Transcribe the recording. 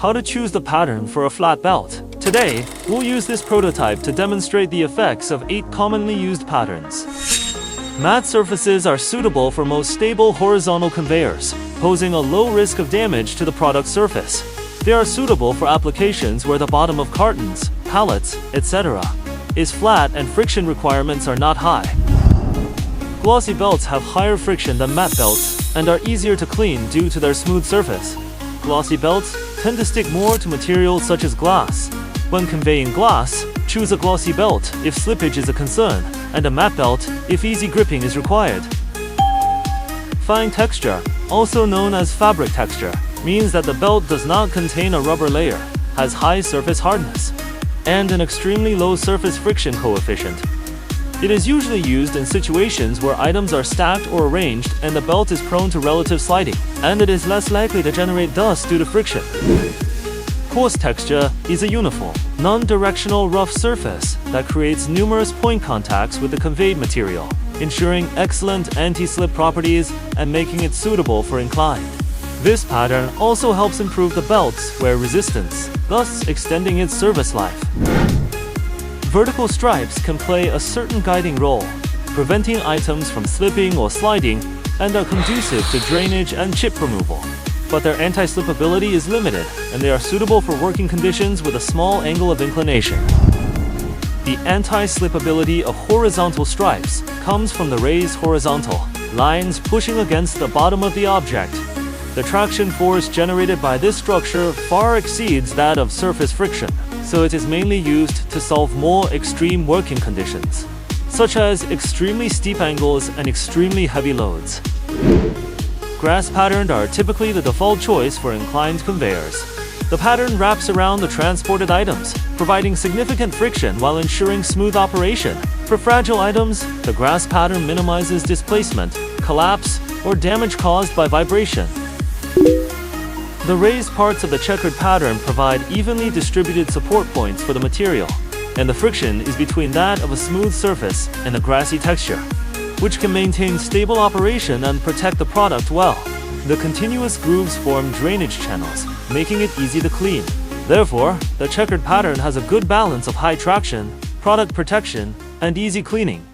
How to choose the pattern for a flat belt. Today, we'll use this prototype to demonstrate the effects of 8 commonly used patterns. Matte surfaces are suitable for most stable horizontal conveyors, posing a low risk of damage to the product surface. They are suitable for applications where the bottom of cartons, pallets, etc. is flat and friction requirements are not high. Glossy belts have higher friction than matte belts and are easier to clean due to their smooth surface. Glossy belts tend to stick more to materials such as glass. When conveying glass, choose a glossy belt if slippage is a concern, and a matte belt if easy gripping is required. Fine texture, also known as fabric texture, means that the belt does not contain a rubber layer, has high surface hardness, and an extremely low surface friction coefficient. It is usually used in situations where items are stacked or arranged and the belt is prone to relative sliding, and it is less likely to generate dust due to friction. Coarse texture is a uniform, non-directional rough surface that creates numerous point contacts with the conveyed material, ensuring excellent anti-slip properties and making it suitable for inclined. This pattern also helps improve the belt's wear resistance, thus extending its service life. Vertical stripes can play a certain guiding role, preventing items from slipping or sliding, and are conducive to drainage and chip removal. But their anti-slip ability is limited, and they are suitable for working conditions with a small angle of inclination. The anti-slip ability of horizontal stripes comes from the raised horizontal lines pushing against the bottom of the object. The traction force generated by this structure far exceeds that of surface friction, so it is mainly used to solve more extreme working conditions, such as extremely steep angles and extremely heavy loads. Grass patterned are typically the default choice for inclined conveyors. The pattern wraps around the transported items, providing significant friction while ensuring smooth operation. For fragile items, the grass pattern minimizes displacement, collapse, or damage caused by vibration. The raised parts of the checkered pattern provide evenly distributed support points for the material, and the friction is between that of a smooth surface and a grassy texture, which can maintain stable operation and protect the product well. The continuous grooves form drainage channels, making it easy to clean. Therefore, the checkered pattern has a good balance of high traction, product protection, and easy cleaning.